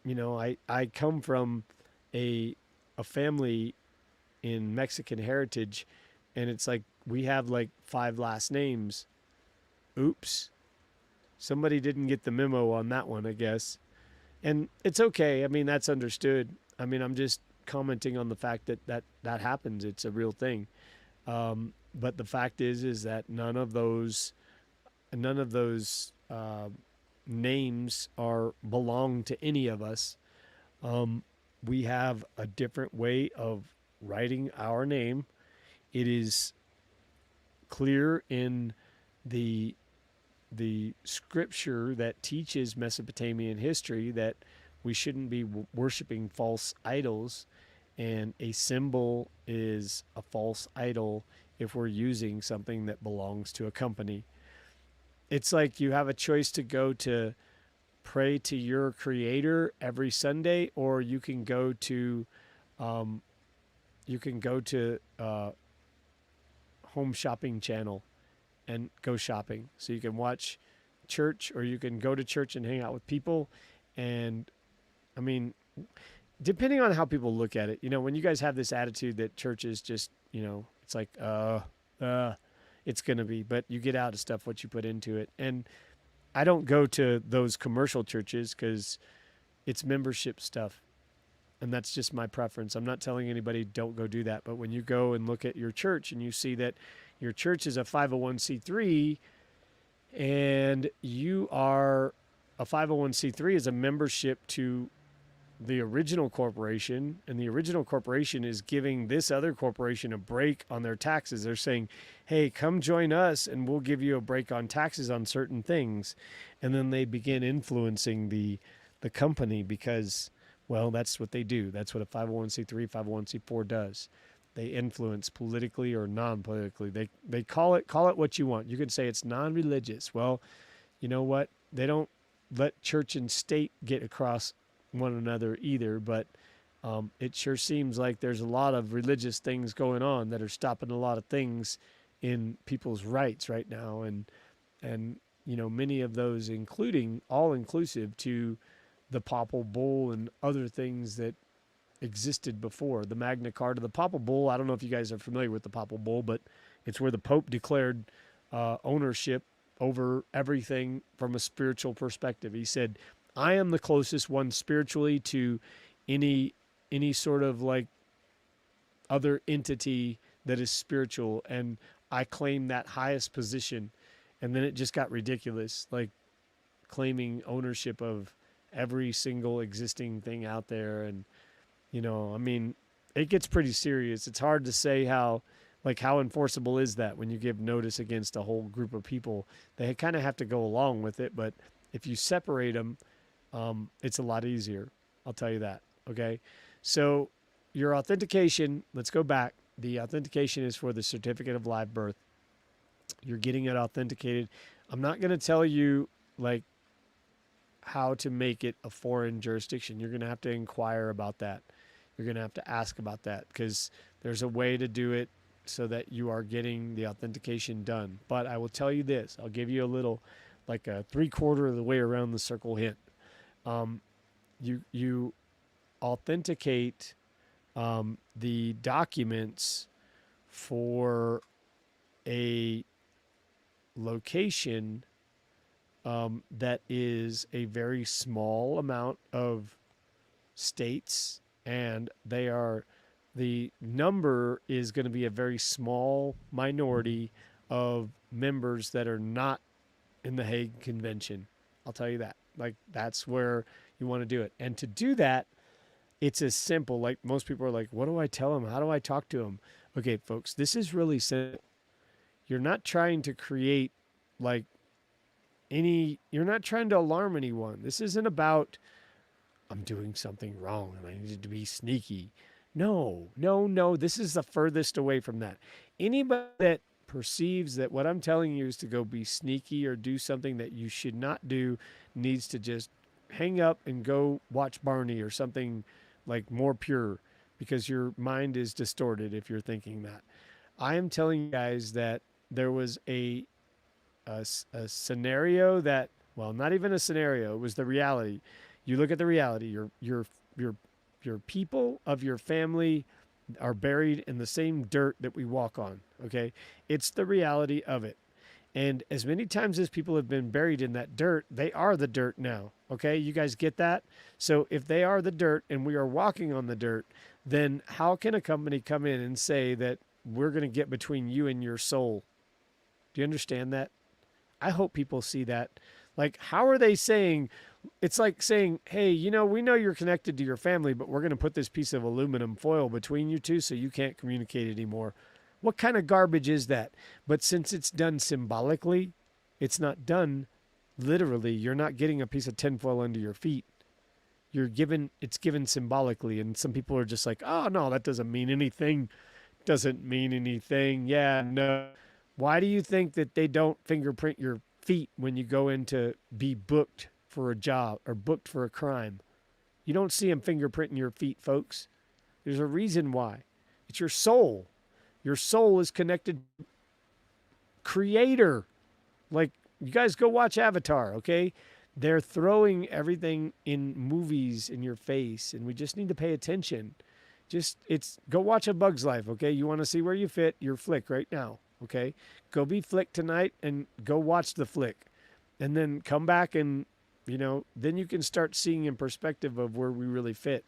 I come from a family in Mexican heritage, and it's like we have like 5 last names. Oops. Somebody didn't get the memo on that one, I guess. And it's okay. I mean, that's understood. I mean, I'm just commenting on the fact that happens. It's a real thing. But the fact is that none of those names belong to any of us. We have a different way of writing our name. It is clear in the scripture that teaches Mesopotamian history that we shouldn't be worshiping false idols, and a symbol is a false idol if we're using something that belongs to a company. It's like you have a choice to go to pray to your creator every Sunday, or you can go to um, Home Shopping Channel and go shopping. So you can watch church, or you can go to church and hang out with people. And I mean, depending on how people look at it, when you guys have this attitude that church is just, it's like, it's going to be, but you get out of stuff what you put into it. And I don't go to those commercial churches because it's membership stuff. And that's just my preference. I'm not telling anybody don't go do that. But when you go and look at your church and you see that your church is a 501c3 and you are a 501c3 is a membership to the original corporation, and the original corporation is giving this other corporation a break on their taxes. They're saying, hey, come join us and we'll give you a break on taxes on certain things. And then they begin influencing the company because, well, that's what they do. That's what a 501c3, 501c4 does. They influence politically or non-politically. They call it what you want. You can say it's non-religious. Well, you know what? They don't let church and state get across one another either, but it sure seems like there's a lot of religious things going on that are stopping a lot of things in people's rights right now, and many of those, including all inclusive to the papal bull and other things that existed before the Magna Carta. The papal bull, I don't know if you guys are familiar with the papal bull, but it's where the Pope declared ownership over everything from a spiritual perspective. He said, I am the closest one spiritually to any sort of like other entity that is spiritual, and I claim that highest position. And then it just got ridiculous, like claiming ownership of every single existing thing out there. And I mean, it gets pretty serious. It's hard to say how enforceable is that when you give notice against a whole group of people. They kind of have to go along with it, but if you separate them, it's a lot easier. I'll tell you that. Okay. So your authentication, let's go back. The authentication is for the certificate of live birth. You're getting it authenticated. I'm not going to tell you like how to make it a foreign jurisdiction. You're going to have to inquire about that. You're going to have to ask about that because there's a way to do it so that you are getting the authentication done. But I will tell you this, I'll give you a little, like a 3/4 of the way around the circle hint. You authenticate the documents for a location that is a very small amount of states, and the number is going to be a very small minority of members that are not in the Hague Convention. I'll tell you that. Like, that's where you want to do it. And to do that, it's as simple. Like, most people are like, what do I tell them? How do I talk to them? Okay, folks, this is really simple. You're not trying to create like you're not trying to alarm anyone. This isn't about I'm doing something wrong and I need to be sneaky. No, no, no. This is the furthest away from that. Anybody that perceives that what I'm telling you is to go be sneaky or do something that you should not do needs to just hang up and go watch Barney or something like more pure, because your mind is distorted if you're thinking that. I am telling you guys that there was a scenario that, well, not even a scenario, it was the reality. You look at the reality. Your people of your family are buried in the same dirt that we walk on. Okay, it's the reality of it. And as many times as people have been buried in that dirt, they are the dirt now. Okay, you guys get that? So if they are the dirt and we are walking on the dirt, then how can a company come in and say that we're going to get between you and your soul? Do you understand that? I hope people see that. Like, how are they saying, it's like saying, hey, we know you're connected to your family, but we're going to put this piece of aluminum foil between you two so you can't communicate anymore. What kind of garbage is that? But since it's done symbolically, it's not done literally. You're not getting a piece of tinfoil under your feet. It's given symbolically. And some people are just like, oh, no, that doesn't mean anything. Doesn't mean anything. Yeah, no. Why do you think that they don't fingerprint your feet when you go in to be booked for a job or booked for a crime? You don't see them fingerprinting your feet, folks. There's a reason why. It's your soul. Your soul is connected to Creator. Like, you guys go watch Avatar, okay? They're throwing everything in movies in your face, and we just need to pay attention. Go watch A Bug's Life, okay? You want to see where you fit? You're Flick right now, okay? Go be Flick tonight and go watch the flick. And then come back and, then you can start seeing in perspective of where we really fit.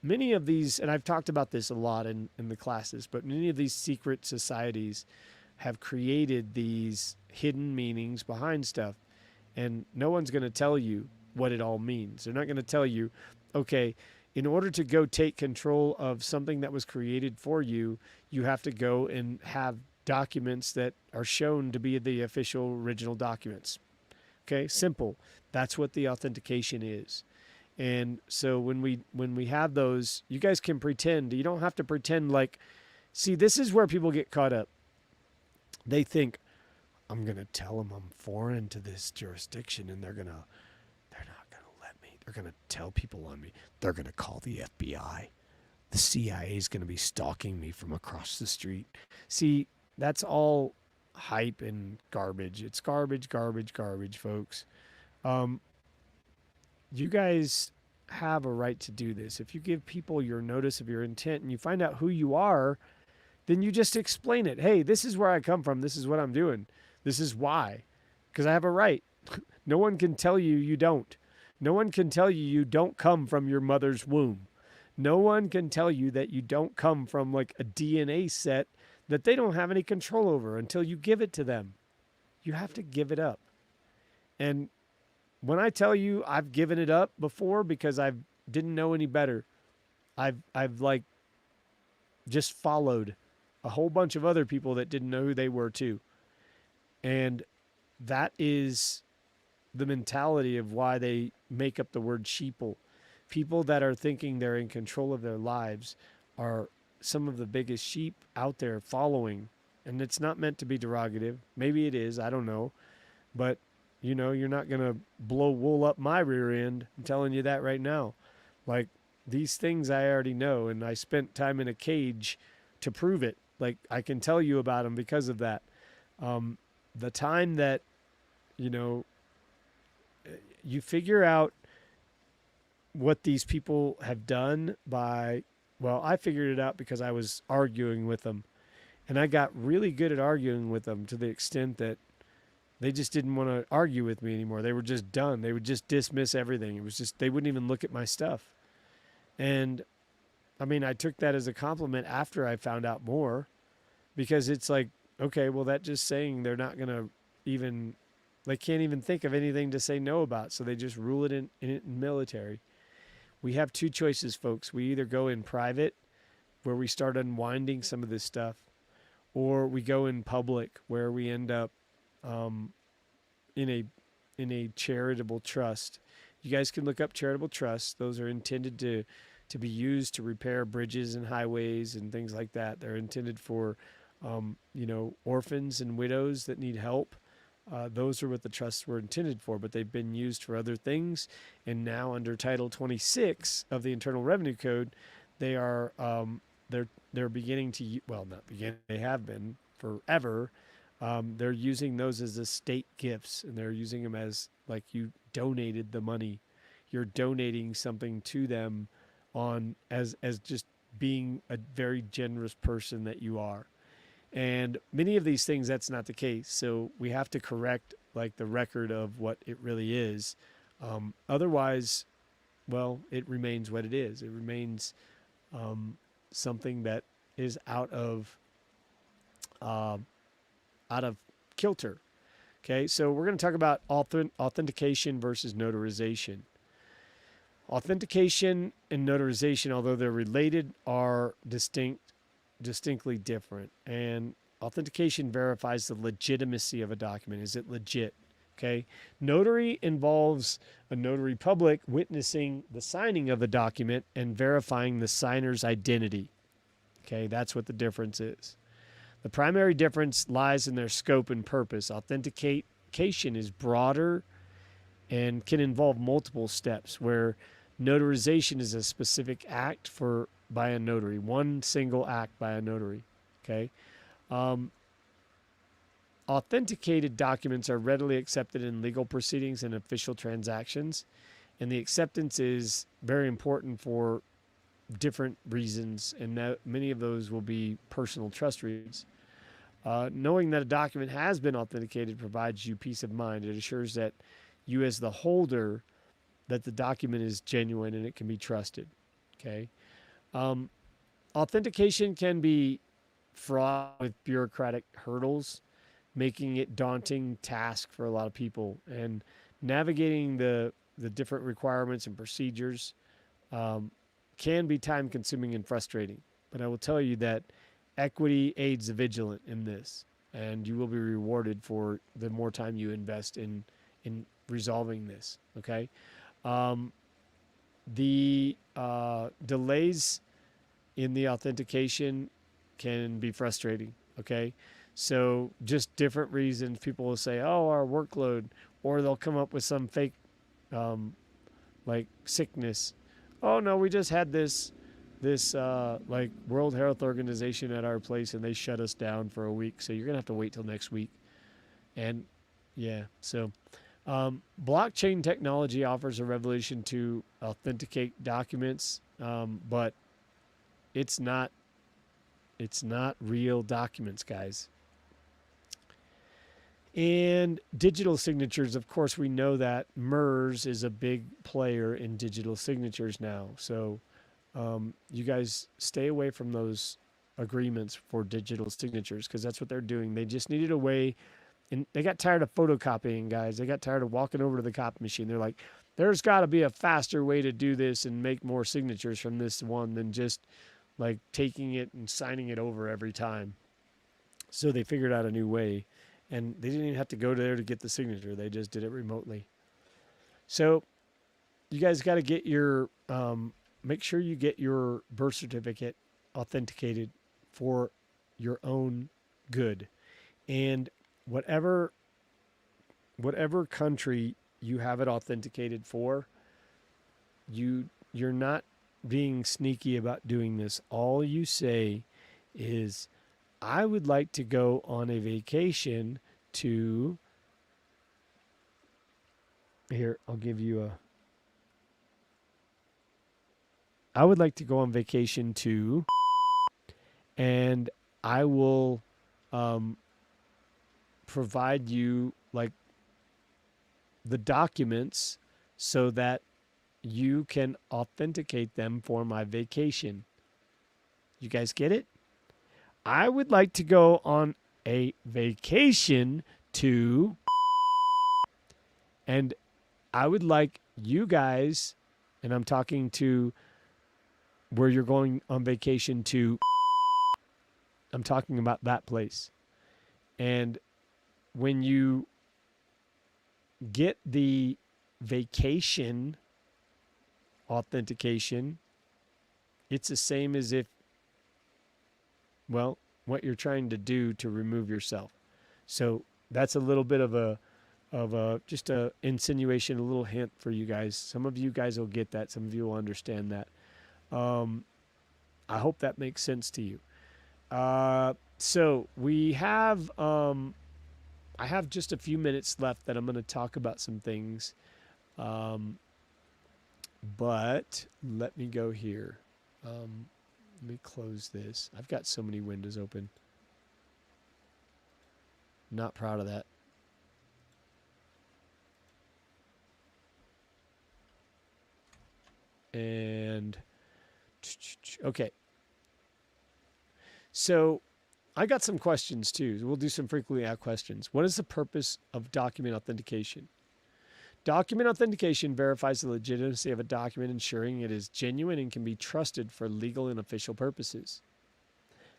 Many of these, and I've talked about this a lot in the classes, but many of these secret societies have created these hidden meanings behind stuff. And no one's going to tell you what it all means. They're not going to tell you, okay, in order to go take control of something that was created for you, you have to go and have documents that are shown to be the official original documents. Okay, simple. That's what the authentication is. And so when we have those, you guys can pretend. You don't have to pretend like, see, this is where people get caught up. They think, I'm going to tell them I'm foreign to this jurisdiction and they're not going to let me. They're going to tell people on me. They're going to call the FBI. The CIA is going to be stalking me from across the street. See, that's all hype and garbage. It's garbage, garbage, garbage, folks. You guys have a right to do this. If you give people your notice of your intent and you find out who you are, then you just explain it. Hey, this is where I come from. This is what I'm doing. This is why. Because I have a right. No one can tell you you don't. No one can tell you you don't come from your mother's womb. No one can tell you that you don't come from like a DNA set that they don't have any control over until you give it to them. You have to give it up. And when I tell you I've given it up before because I didn't know any better, I've like just followed a whole bunch of other people that didn't know who they were too. And that is the mentality of why they make up the word sheeple. People that are thinking they're in control of their lives are some of the biggest sheep out there following. And it's not meant to be derogative. Maybe it is. I don't know. But, you're not going to blow wool up my rear end. I'm telling you that right now. Like, these things I already know, and I spent time in a cage to prove it. Like, I can tell you about them because of that. The time that, you know, you figure out what these people have done by, well, I figured it out because I was arguing with them. And I got really good at arguing with them to the extent that they just didn't want to argue with me anymore. They were just done. They would just dismiss everything. It was just, they wouldn't even look at my stuff. And I mean, I took that as a compliment after I found out more, because it's like, okay, well, that just saying they're not going to even, they can't even think of anything to say no about. So they just rule it in military. We have two choices, folks. We either go in private, where we start unwinding some of this stuff, or we go in public, where we end up in a charitable trust. You guys can look up charitable trusts. Those are intended to be used to repair bridges and highways and things like that. They're intended for orphans and widows that need help. Those are what the trusts were intended for, but they've been used for other things. And now under Title 26 of the Internal Revenue Code, they are they're beginning to, well, not beginning, they have been forever. They're using those as estate gifts, and they're using them as, like, you donated the money. You're donating something to them as just being a very generous person that you are. And many of these things, that's not the case. So we have to correct, like, the record of what it really is. Otherwise, well, it remains what it is. It remains something that is out of kilter. Okay, so we're going to talk about authentication versus notarization. Authentication and notarization, although they're related, are distinctly different. And authentication verifies the legitimacy of a document. Is it legit? Okay. Notary involves a notary public witnessing the signing of a document and verifying the signer's identity. Okay, that's what the difference is. The primary difference lies in their scope and purpose. Authentication is broader and can involve multiple steps, where notarization is a specific act by a notary, one single act by a notary. Okay. Authenticated documents are readily accepted in legal proceedings and official transactions, and the acceptance is very important for different reasons, and many of those will be personal trust reasons. Knowing that a document has been authenticated provides you peace of mind. It assures that you, as the holder, that the document is genuine and it can be trusted. Okay. Authentication can be fraught with bureaucratic hurdles, making it daunting task for a lot of people, and navigating the different requirements and procedures can be time consuming and frustrating. But I will tell you that equity aids the vigilant in this, and you will be rewarded for the more time you invest in resolving this. Okay. The delays in the authentication can be frustrating. Okay. So just different reasons. People will say, oh, our workload, or they'll come up with some fake, like sickness. Oh no, we just had this like World Health Organization at our place, and they shut us down for a week. So you're going to have to wait till next week. And yeah, so blockchain technology offers a revolution to authenticate documents, but it's not real documents, guys. And digital signatures, of course, we know that MERS is a big player in digital signatures now. So you guys stay away from those agreements for digital signatures, because that's what they're doing. They just needed a way, and they got tired of photocopying, guys. They got tired of walking over to the copy machine. They're like, there's got to be a faster way to do this and make more signatures from this one than just like taking it and signing it over every time. So they figured out a new way, and they didn't even have to go there to get the signature. They just did it remotely. So you guys got to get your make sure you get your birth certificate authenticated for your own good. And whatever whatever country you have it authenticated for, you're not being sneaky about doing this. All you say is, I would like to go on a vacation to, here, I'll give you a, I would like to go on vacation to, and I will provide you like the documents so that you can authenticate them for my vacation. You guys get it? I would like to go on a vacation to, and I would like you guys, and I'm talking to where you're going on vacation to, I'm talking about that place. And when you get the vacation authentication, it's the same as if, well, what you're trying to do to remove yourself. So that's a little bit of a just a insinuation, a little hint for you guys. Some of you guys will get that. Some of you will understand that. I hope that makes sense to you. So we have, I have just a few minutes left that I'm going to talk about some things. But let me go here. Let me close this. I've got so many windows open. Not proud of that. And okay. So I got some questions too. We'll do some frequently asked questions. What is the purpose of document authentication? Document authentication verifies the legitimacy of a document, ensuring it is genuine and can be trusted for legal and official purposes.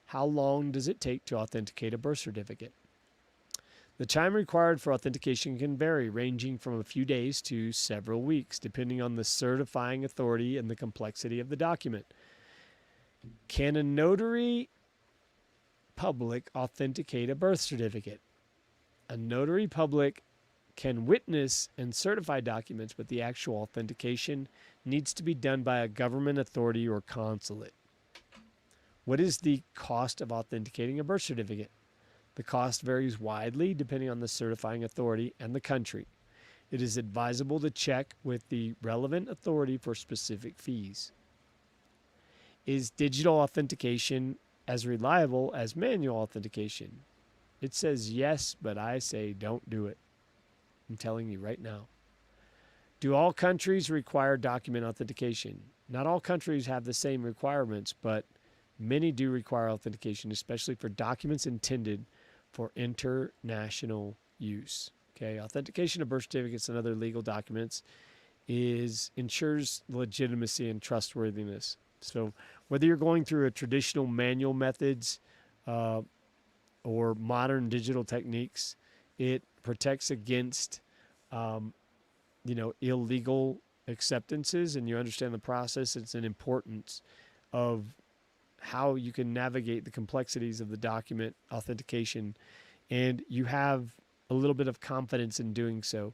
How long does it take to authenticate a birth certificate? The time required for authentication can vary, ranging from a few days to several weeks, depending on the certifying authority and the complexity of the document. Can a notary public authenticate a birth certificate? A notary public can witness and certify documents, but the actual authentication needs to be done by a government authority or consulate. What is the cost of authenticating a birth certificate? The cost varies widely depending on the certifying authority and the country. It is advisable to check with the relevant authority for specific fees. Is digital authentication as reliable as manual authentication? It says yes, but I say don't do it. I'm telling you right now. Do all countries require document authentication? Not all countries have the same requirements, but many do require authentication, especially for documents intended for international use. Okay, authentication of birth certificates and other legal documents ensures legitimacy and trustworthiness. So whether you're going through a traditional manual methods or modern digital techniques, it protects against illegal acceptances, and you understand the process. It's an importance of how you can navigate the complexities of the document authentication, and you have a little bit of confidence in doing so.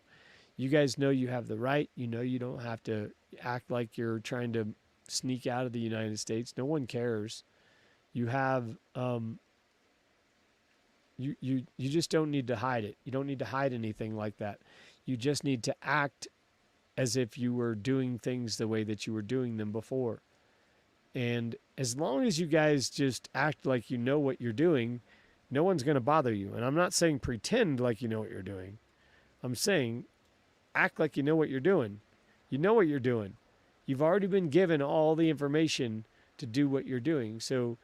You guys know you have the right. You know you don't have to act like you're trying to sneak out of the United States. No one cares. You have you just don't need to hide it. You don't need to hide anything like that. You just need to act as if you were doing things the way that you were doing them before. And as long as you guys just act like you know what you're doing, no one's going to bother you. And I'm not saying pretend like you know what you're doing. I'm saying act like you know what you're doing. You know what you're doing. You've already been given all the information to do what you're doing. So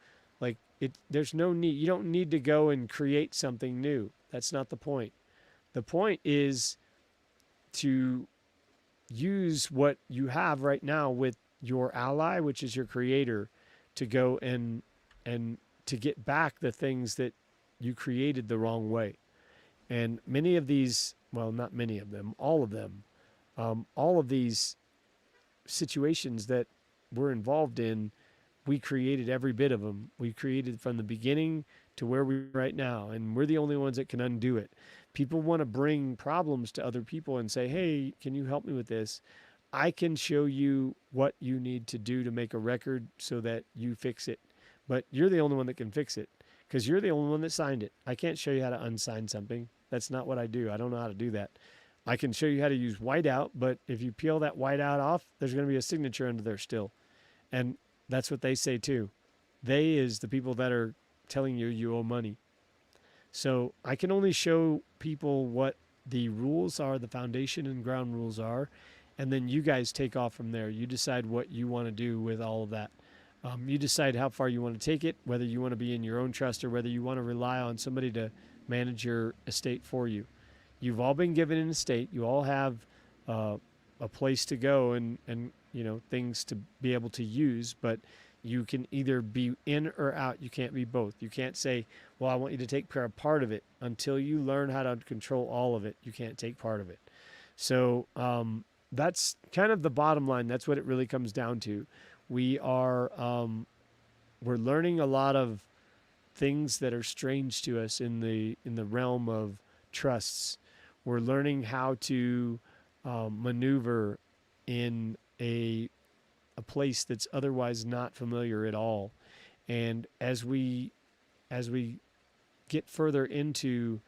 there's no need. You don't need to go and create something new. That's not the point. The point is to use what you have right now with your ally, which is your creator, to go and to get back the things that you created the wrong way. And many of these, well, not many of them, all of them, all of these situations that we're involved in, we created every bit of them. We created from the beginning to where we are right now, and we're the only ones that can undo it. People want to bring problems to other people and say, "Hey, can you help me with this?" I can show you what you need to do to make a record so that you fix it. But you're the only one that can fix it because you're the only one that signed it. I can't show you how to unsign something. That's not what I do. I don't know how to do that. I can show you how to use whiteout, but if you peel that whiteout off, there's going to be a signature under there still. And that's what they say too. They is the people that are telling you you owe money. So I can only show people what the rules are, the foundation and ground rules are, and then you guys take off from there. You decide what you want to do with all of that. You decide how far you want to take it, whether you want to be in your own trust or whether you want to rely on somebody to manage your estate for you. You've all been given an estate. You all have a place to go and things to be able to use, but you can either be in or out. You can't be both. You can't say, well, I want you to take care of part of it. Until you learn how to control all of it, you can't take part of it. So that's kind of the bottom line. That's what it really comes down to. We're learning a lot of things that are strange to us in the realm of trusts. We're learning how to maneuver in a place that's otherwise not familiar at all. And as we get further into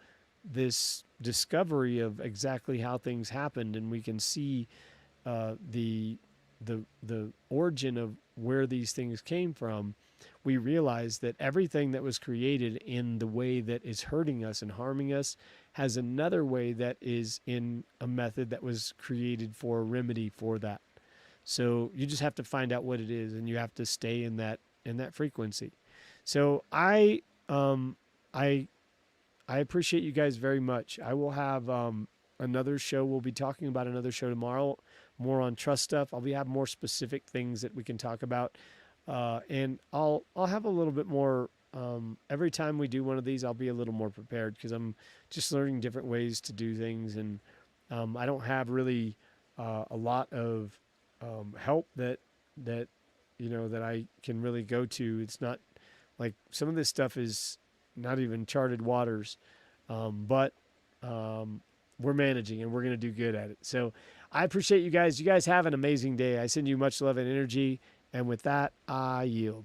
this discovery of exactly how things happened, and we can see the origin of where these things came from, we realize that everything that was created in the way that is hurting us and harming us has another way that is in a method that was created for a remedy for that. So you just have to find out what it is, and you have to stay in that frequency. So I appreciate you guys very much. I will have another show. We'll be talking about another show tomorrow, more on trust stuff. I'll have more specific things that we can talk about, and I'll have a little bit more. Every time we do one of these, I'll be a little more prepared because I'm just learning different ways to do things, and I don't have really a lot of help that that I can really go to. It's not like some of this stuff is not even charted waters, but we're managing and we're going to do good at it. So I appreciate you guys. You guys have an amazing day. I send you much love and energy. And with that, I yield.